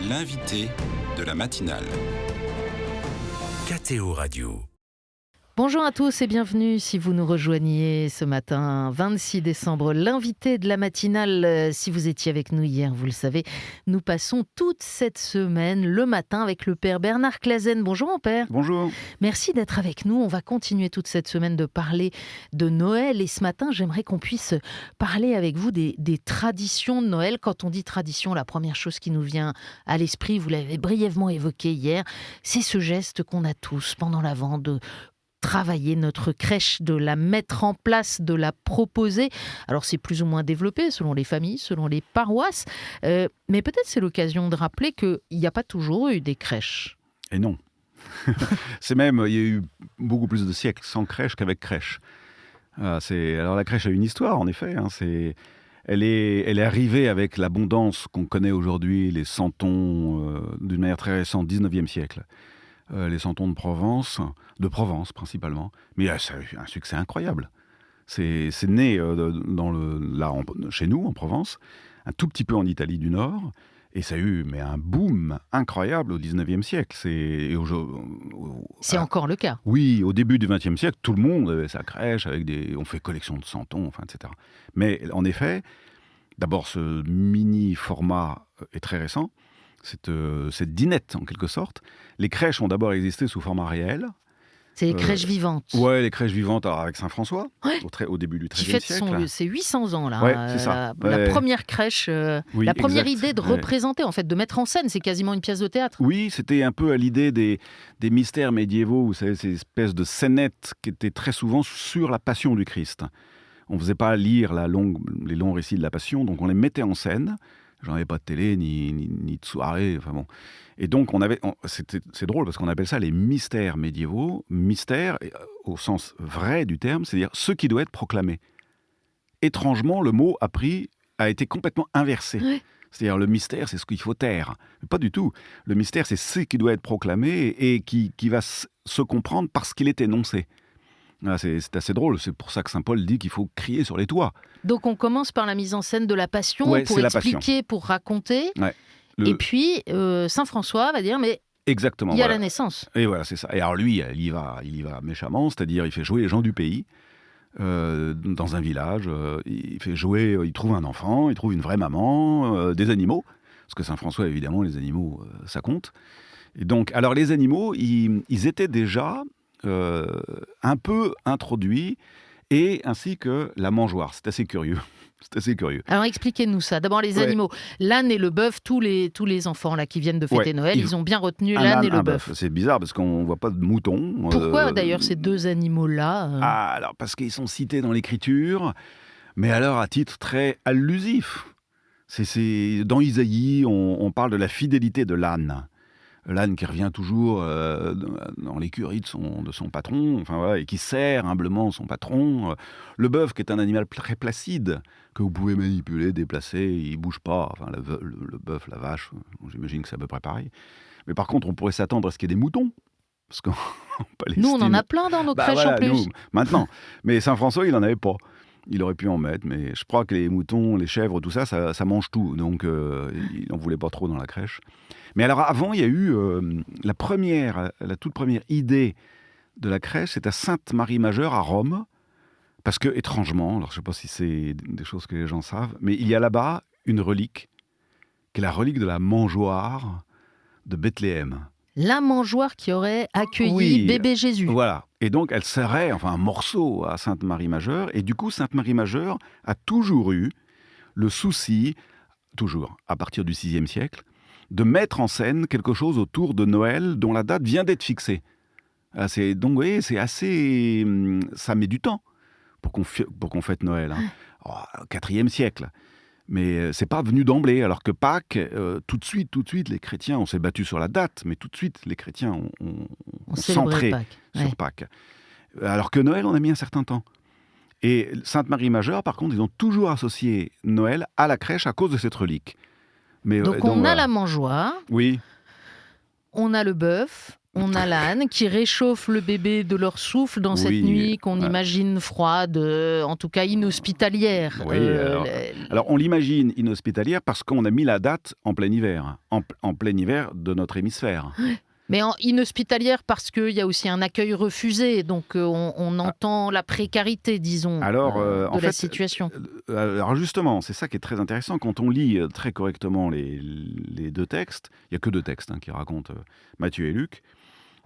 L'invité de la matinale. KTO Radio. Bonjour à tous et bienvenue si vous nous rejoignez ce matin 26 décembre, l'invité de la matinale. Si vous étiez avec nous hier, vous le savez, nous passons toute cette semaine le matin avec le père Bernard Clasen. Bonjour mon père. Bonjour. Merci d'être avec nous. On va continuer toute cette semaine de parler de Noël et ce matin, j'aimerais qu'on puisse parler avec vous des traditions de Noël. Quand on dit tradition, la première chose qui nous vient à l'esprit, vous l'avez brièvement évoqué hier, c'est ce geste qu'on a tous pendant l'Avent de travailler notre crèche, de la mettre en place, de la proposer. Alors c'est plus ou moins développé selon les familles, selon les paroisses, mais peut-être c'est l'occasion de rappeler qu'il n'y a pas toujours eu des crèches. Et non. Il y a eu beaucoup plus de siècles sans crèche qu'avec crèche. Alors la crèche a une histoire en effet. Elle est arrivée avec l'abondance qu'on connaît aujourd'hui, les santons, d'une manière très récente, 19e siècle. Les santons de Provence principalement, mais ça a eu un succès incroyable. C'est né chez nous en Provence, un tout petit peu en Italie du Nord, et ça a eu un boom incroyable au 19e siècle. C'est encore le cas. Oui, au début du 20e siècle, tout le monde avait sa crèche, on fait collection de santons, etc. Mais en effet, d'abord ce mini-format est très récent, cette dinette en quelque sorte. Les crèches ont d'abord existé sous format réel. C'est les crèches vivantes. Ouais, les crèches vivantes avec Saint-François, ouais. au début du XIIIe siècle. Qui fête ses 800 ans, là. Ouais, c'est ça. La première crèche, oui, la première exact. idée de représenter, en fait, de mettre en scène, c'est quasiment une pièce de théâtre. Oui, c'était un peu à l'idée des mystères médiévaux, vous savez, ces espèces de scénettes qui étaient très souvent sur la Passion du Christ. On ne faisait pas lire les longs récits de la Passion, donc on les mettait en scène. J'en avais pas de télé, ni de soirée, enfin bon. Et donc, c'est drôle parce qu'on appelle ça les mystères médiévaux. Mystère, au sens vrai du terme, c'est-à-dire ce qui doit être proclamé. Étrangement, le mot a été complètement inversé. Ouais. C'est-à-dire, le mystère, c'est ce qu'il faut taire. Mais pas du tout. Le mystère, c'est ce qui doit être proclamé et qui va se comprendre parce qu'il est énoncé. C'est assez drôle, c'est pour ça que saint Paul dit qu'il faut crier sur les toits. Donc on commence par la mise en scène de la Passion, pour expliquer, pour raconter. Ouais. Et puis saint François va dire, mais exactement, il y a la naissance. Et voilà, c'est ça. Et alors lui, il y va méchamment, c'est-à-dire il fait jouer les gens du pays, dans un village, il trouve un enfant, il trouve une vraie maman, des animaux, parce que saint François, évidemment, les animaux, ça compte. Et donc, alors les animaux, ils étaient déjà un peu introduits, et ainsi que la mangeoire. C'est assez curieux. Alors expliquez-nous ça. D'abord les animaux. L'âne et le bœuf, tous les enfants là qui viennent de fêter Noël, ils ont bien retenu l'âne et le bœuf. C'est bizarre parce qu'on ne voit pas de mouton. Pourquoi d'ailleurs ces deux animaux-là alors parce qu'ils sont cités dans l'Écriture, mais alors à titre très allusif. Dans Isaïe, on parle de la fidélité de l'âne. L'âne qui revient toujours dans l'écurie de son patron, et qui sert humblement son patron. Le bœuf qui est un animal très placide, que vous pouvez manipuler, déplacer, il ne bouge pas. Le bœuf, la vache, j'imagine que c'est à peu près pareil. Mais par contre, on pourrait s'attendre à ce qu'il y ait des moutons. Parce qu'en Palestine... Nous, on en a plein dans nos crèches en plus. Nous, maintenant. Mais Saint-François, il n'en avait pas. Il aurait pu en mettre, mais je crois que les moutons, les chèvres, tout ça, ça mange tout. Donc, il n'en voulait pas trop dans la crèche. Mais alors, avant, il y a eu la toute première idée de la crèche, c'est à Sainte-Marie-Majeure, à Rome. Parce que, étrangement, alors je ne sais pas si c'est des choses que les gens savent, mais il y a là-bas une relique, qui est la relique de la mangeoire de Bethléem. La mangeoire qui aurait accueilli bébé Jésus. Voilà. Et donc, elle serait un morceau à Sainte-Marie-Majeure. Et du coup, Sainte-Marie-Majeure a toujours eu le souci, toujours, à partir du VIe siècle, de mettre en scène quelque chose autour de Noël dont la date vient d'être fixée. Donc, vous voyez, c'est assez... Ça met du temps pour qu'on fête Noël. Au IVe siècle. Mais c'est pas venu d'emblée, alors que Pâques, tout de suite, les chrétiens, on s'est battu sur la date, mais tout de suite, les chrétiens ont centré sur Pâques. Alors que Noël, on a mis un certain temps. Et Sainte-Marie-Majeure, par contre, ils ont toujours associé Noël à la crèche à cause de cette relique. Donc on a la mangeoire, oui. On a le bœuf, on a l'âne qui réchauffe le bébé de leur souffle dans cette Oui, nuit qu'on ouais. imagine froide, en tout cas inhospitalière. Oui, alors on l'imagine inhospitalière parce qu'on a mis la date en plein hiver, en plein hiver de notre hémisphère. Mais inhospitalière parce qu'il y a aussi un accueil refusé, donc on entend la précarité, disons, Alors, de en la fait, situation. alors justement, c'est ça qui est très intéressant. Quand on lit très correctement les deux textes, il n'y a que deux textes qui racontent Matthieu et Luc,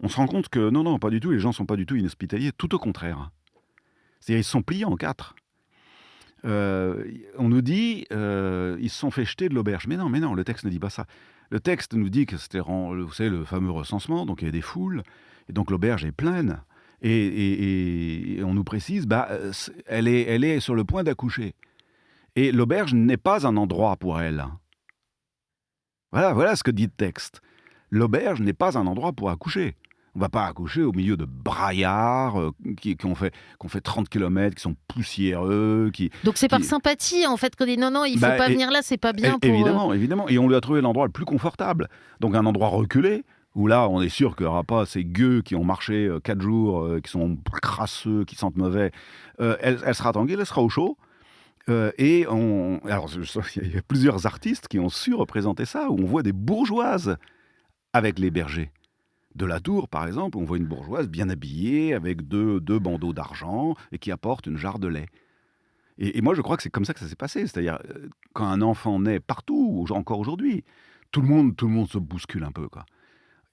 on se rend compte que non, pas du tout, les gens ne sont pas du tout inhospitaliers, tout au contraire. C'est-à-dire ils sont pliés en quatre. On nous dit ils se sont fait jeter de l'auberge. Mais non, le texte ne dit pas ça. Le texte nous dit que c'était vous savez, le fameux recensement, donc il y a des foules, et donc l'auberge est pleine. Et on nous précise, elle est sur le point d'accoucher. Et l'auberge n'est pas un endroit pour elle. Voilà ce que dit le texte. L'auberge n'est pas un endroit pour accoucher. On ne va pas accoucher au milieu de braillards qui ont fait 30 km, qui sont poussiéreux. Donc c'est par qui- sympathie, en fait, qu'on dit non, il ne faut pas venir là, c'est pas bien pour... Évidemment. Et on lui a trouvé l'endroit le plus confortable. Donc un endroit reculé, où là, on est sûr qu'il n'y aura pas ces gueux qui ont marché 4 jours, qui sont crasseux, qui sentent mauvais. Elle sera tranquille, elle sera au chaud. Alors, il y a plusieurs artistes qui ont su représenter ça, où on voit des bourgeoises avec les bergers. De la Tour, par exemple, on voit une bourgeoise bien habillée, avec deux bandeaux d'argent, et qui apporte une jarre de lait. Et moi, je crois que c'est comme ça que ça s'est passé. C'est-à-dire, quand un enfant naît partout, encore aujourd'hui, tout le monde se bouscule un peu, quoi.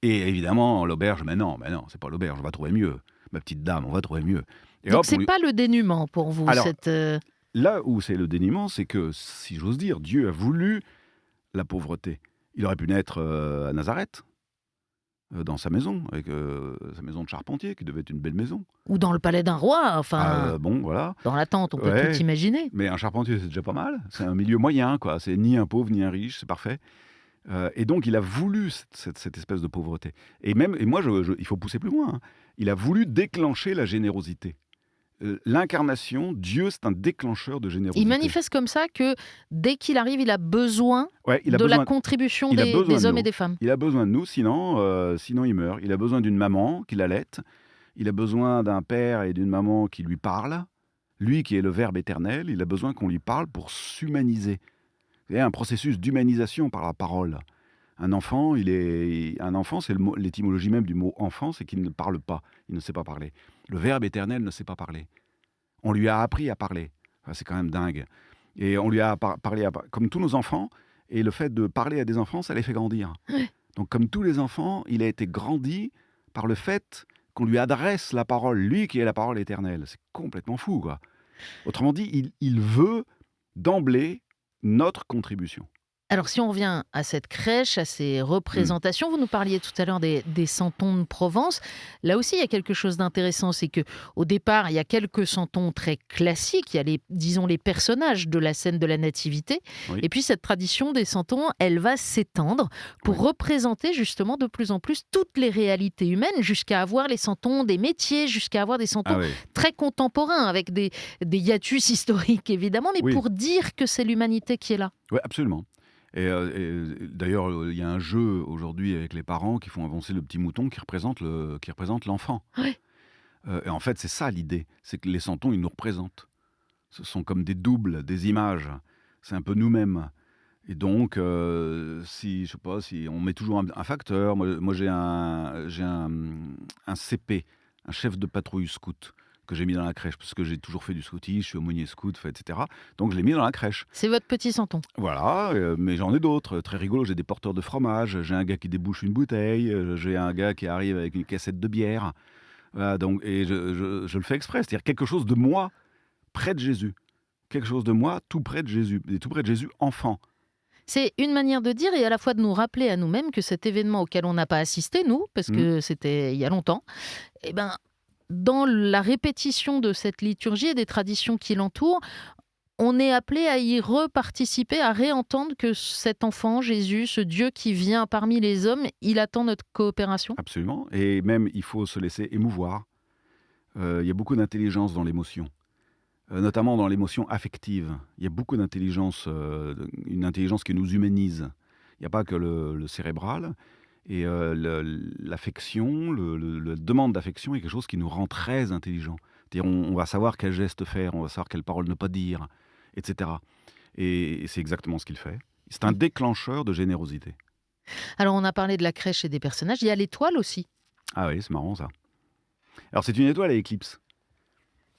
Et évidemment, l'auberge, mais non, c'est pas l'auberge, on va trouver mieux. Ma petite dame, on va trouver mieux. Et Donc hop, c'est pas le dénuement pour vous, Alors, cette... là où c'est le dénuement, c'est que, si j'ose dire, Dieu a voulu la pauvreté. Il aurait pu naître à Nazareth, dans sa maison, avec sa maison de charpentier, qui devait être une belle maison. Ou dans le palais d'un roi, enfin, Voilà. dans la tente, on peut Ouais. tout imaginer. Mais un charpentier, c'est déjà pas mal. C'est un milieu moyen, quoi. C'est ni un pauvre, ni un riche, c'est parfait. Et donc, il a voulu cette espèce de pauvreté. Et moi, il faut pousser plus loin. Il a voulu déclencher la générosité. L'incarnation, Dieu, c'est un déclencheur de générosité. Il manifeste comme ça que dès qu'il arrive, il a besoin Ouais, il a de besoin, la contribution il a besoin des de hommes nous. et des femmes. Il a besoin de nous, sinon il meurt. Il a besoin d'une maman qui l'allaite. Il a besoin d'un père et d'une maman qui lui parlent. Lui qui est le Verbe éternel, il a besoin qu'on lui parle pour s'humaniser. Il y a un processus d'humanisation par la parole. Un enfant, c'est l'étymologie même du mot enfant, c'est qu'il ne parle pas, il ne sait pas parler. Le Verbe éternel ne sait pas parler. On lui a appris à parler. Enfin, c'est quand même dingue. Et on lui a parlé comme tous nos enfants, et le fait de parler à des enfants, ça les fait grandir. Donc comme tous les enfants, il a été grandi par le fait qu'on lui adresse la parole, lui qui est la parole éternelle. C'est complètement fou, quoi. Autrement dit, il veut d'emblée notre contribution. Alors si on revient à cette crèche, à ces représentations, vous nous parliez tout à l'heure des santons de Provence. Là aussi, il y a quelque chose d'intéressant, c'est que au départ, il y a quelques santons très classiques. Il y a les personnages de la scène de la Nativité. Oui. Et puis cette tradition des santons, elle va s'étendre pour représenter justement de plus en plus toutes les réalités humaines, jusqu'à avoir les santons des métiers, jusqu'à avoir des santons très contemporains, avec des hiatus historiques évidemment, mais pour dire que c'est l'humanité qui est là. Oui, absolument. Et d'ailleurs, il y a un jeu aujourd'hui avec les parents qui font avancer le petit mouton qui représente l'enfant. Ouais. Et en fait, c'est ça l'idée, c'est que les santons, ils nous représentent. Ce sont comme des doubles, des images. C'est un peu nous-mêmes. Et donc, si on met toujours un facteur, moi j'ai un CP, un chef de patrouille scout, que j'ai mis dans la crèche, parce que j'ai toujours fait du scoutisme, je suis aumônier scout, etc. Donc je l'ai mis dans la crèche. C'est votre petit santon. Voilà, mais j'en ai d'autres, très rigolos. J'ai des porteurs de fromage, j'ai un gars qui débouche une bouteille, j'ai un gars qui arrive avec une cassette de bière. Voilà, donc, et je le fais exprès, c'est-à-dire quelque chose de moi près de Jésus. Quelque chose de moi tout près de Jésus, et tout près de Jésus enfant. C'est une manière de dire et à la fois de nous rappeler à nous-mêmes que cet événement auquel on n'a pas assisté, nous, parce que c'était il y a longtemps, eh ben, dans la répétition de cette liturgie et des traditions qui l'entourent, on est appelé à y reparticiper, à réentendre que cet enfant, Jésus, ce Dieu qui vient parmi les hommes, il attend notre coopération. Absolument, et même il faut se laisser émouvoir. Il y a beaucoup d'intelligence dans l'émotion, notamment dans l'émotion affective. Il y a beaucoup d'intelligence, une intelligence qui nous humanise. Il n'y a pas que le cérébral. Et l'affection, la demande d'affection est quelque chose qui nous rend très intelligents. C'est-à-dire on va savoir quel geste faire, on va savoir quelle parole ne pas dire, etc. Et c'est exactement ce qu'il fait. C'est un déclencheur de générosité. Alors, on a parlé de la crèche et des personnages. Il y a l'étoile aussi. Ah oui, c'est marrant ça. Alors c'est une étoile à éclipse.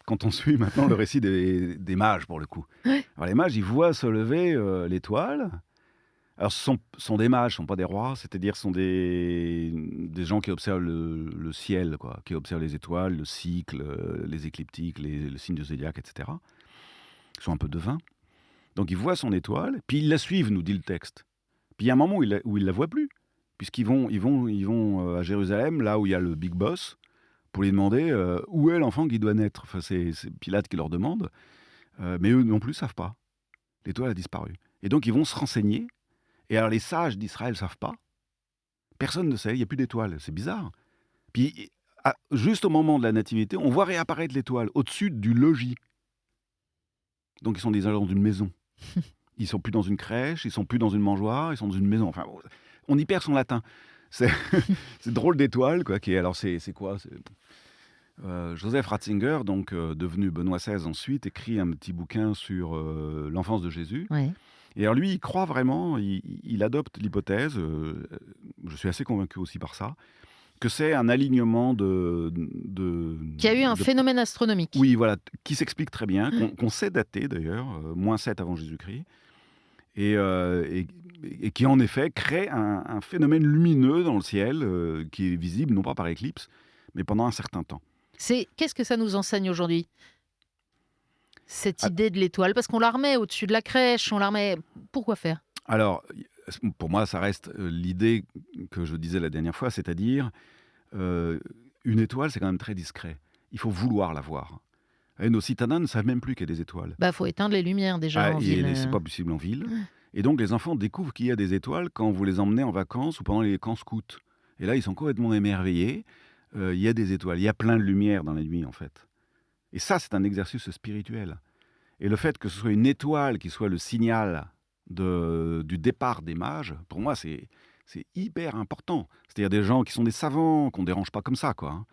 Quand on suit maintenant le récit des mages, pour le coup. Ouais. Alors les mages, ils voient se lever l'étoile. Alors ce sont des mages, ce ne sont pas des rois, c'est-à-dire ce sont des gens qui observent le ciel, quoi, qui observent les étoiles, le cycle, les écliptiques, le signe du zodiaque, etc. Ils sont un peu devins. Donc ils voient son étoile, puis ils la suivent, nous dit le texte. Puis il y a un moment où ils ne la voient plus, puisqu'ils vont à Jérusalem, là où il y a le Big Boss, pour lui demander où est l'enfant qui doit naître. Enfin, c'est Pilate qui leur demande, mais eux non plus ne savent pas. L'étoile a disparu. Et donc ils vont se renseigner. Et alors les sages d'Israël ne savent pas. Personne ne sait, il n'y a plus d'étoile. C'est bizarre. Puis juste au moment de la nativité, on voit réapparaître l'étoile au-dessus du logis. Donc ils sont déjà dans une maison. Ils sont plus dans une crèche, ils sont plus dans une mangeoire, ils sont dans une maison. Enfin, on y perd son latin. C'est drôle d'étoile, quoi. Alors c'est quoi? Joseph Ratzinger, donc devenu Benoît XVI ensuite, écrit un petit bouquin sur l'enfance de Jésus. Ouais. Et alors lui, il croit vraiment, il adopte l'hypothèse, je suis assez convaincu aussi par ça, que c'est un alignement Qu'il y a eu un phénomène astronomique. Oui, voilà, qui s'explique très bien, qu'on sait dater d'ailleurs, moins 7 avant Jésus-Christ, et qui en effet crée un phénomène lumineux dans le ciel, qui est visible non pas par éclipse, mais pendant un certain temps. Qu'est-ce que ça nous enseigne aujourd'hui, cette idée de l'étoile? Parce qu'on la remet au-dessus de la crèche, on la remet... Pourquoi faire? Alors, pour moi, ça reste l'idée que je disais la dernière fois, c'est-à-dire, une étoile, c'est quand même très discret. Il faut vouloir la voir. Et nos citadins ne savent même plus qu'il y a des étoiles. Faut éteindre les lumières déjà en ville. C'est pas possible en ville. Et donc, les enfants découvrent qu'il y a des étoiles quand vous les emmenez en vacances ou pendant les camps scouts. Et là, ils sont complètement émerveillés. Il y a des étoiles, il y a plein de lumière dans la nuit, en fait. Et ça, c'est un exercice spirituel. Et le fait que ce soit une étoile qui soit le signal du départ des mages, pour moi, c'est hyper important. C'est-à-dire des gens qui sont des savants, qu'on ne dérange pas comme ça, quoi.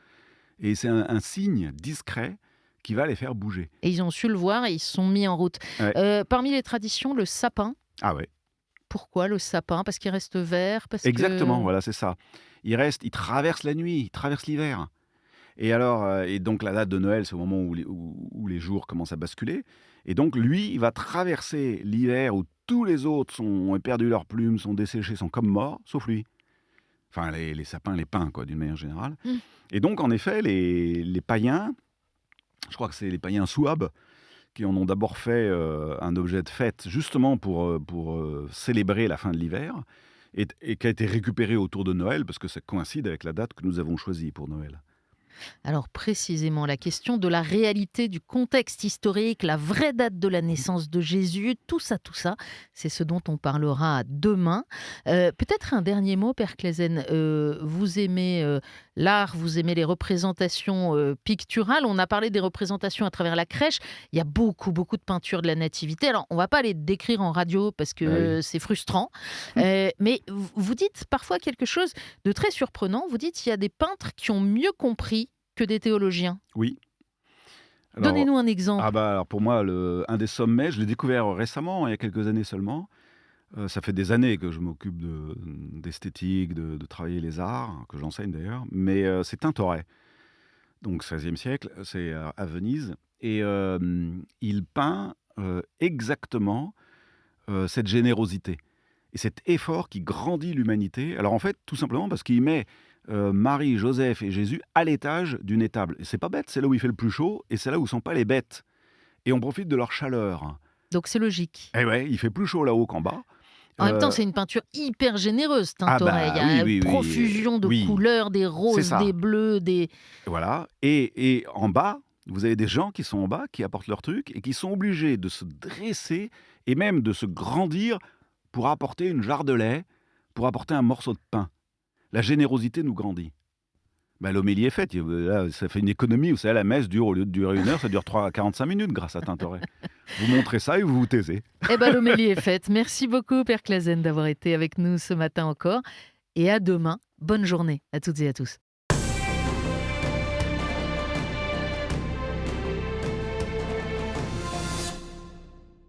Et c'est un signe discret qui va les faire bouger. Et ils ont su le voir et ils se sont mis en route. Ouais. Parmi les traditions, le sapin. Ah ouais. Pourquoi le sapin? Parce qu'il reste vert? Exactement, voilà, c'est ça. Il traverse la nuit, il traverse l'hiver. Et alors, et donc la date de Noël, c'est au moment où les jours commencent à basculer. Et donc lui, il va traverser l'hiver où tous les autres ont perdu leurs plumes, sont desséchés, sont comme morts, sauf lui. Enfin, les sapins, les pins, quoi, d'une manière générale. Et donc, en effet, les païens, je crois que c'est les païens souabes, qui en ont d'abord fait un objet de fête, justement pour célébrer la fin de l'hiver, et qui a été récupéré autour de Noël, parce que ça coïncide avec la date que nous avons choisie pour Noël. Alors précisément, la question de la réalité, du contexte historique, la vraie date de la naissance de Jésus, tout ça, c'est ce dont on parlera demain. Peut-être un dernier mot, Père Claesen. Vous aimez l'art, vous aimez les représentations picturales. On a parlé des représentations à travers la crèche. Il y a beaucoup de peintures de la nativité. Alors, on ne va pas les décrire en radio parce que c'est frustrant. Mais vous dites parfois quelque chose de très surprenant. Vous dites qu'il y a des peintres qui ont mieux compris que des théologiens. Oui. Alors, donnez-nous un exemple. Alors pour moi, un des sommets, je l'ai découvert récemment, il y a quelques années seulement. Ça fait des années que je m'occupe d'esthétique, de travailler les arts, que j'enseigne d'ailleurs. Mais c'est Tintoret, donc 16e siècle, c'est à Venise. Et il peint exactement cette générosité et cet effort qui grandit l'humanité. Alors en fait, tout simplement parce qu'il met Marie, Joseph et Jésus à l'étage d'une étable. Et c'est pas bête, c'est là où il fait le plus chaud et c'est là où sont pas les bêtes. Et on profite de leur chaleur. Donc c'est logique. Et ouais, il fait plus chaud là-haut qu'en bas. En même temps, c'est une peinture hyper généreuse, Tintoret. Il y a une profusion de couleurs, des roses, des bleus, des... Voilà. Et en bas, vous avez des gens qui sont en bas, qui apportent leur truc et qui sont obligés de se dresser et même de se grandir pour apporter une jarre de lait, pour apporter un morceau de pain. La générosité nous grandit. L'homélie est faite. Là, ça fait une économie. Vous savez, la messe dure, au lieu de durer 1 heure, ça dure 45 minutes grâce à Tintoret. Vous montrez ça et vous vous taisez. L'homélie est faite. Merci beaucoup, Père Claesen, d'avoir été avec nous ce matin encore. et à demain. Bonne journée à toutes et à tous.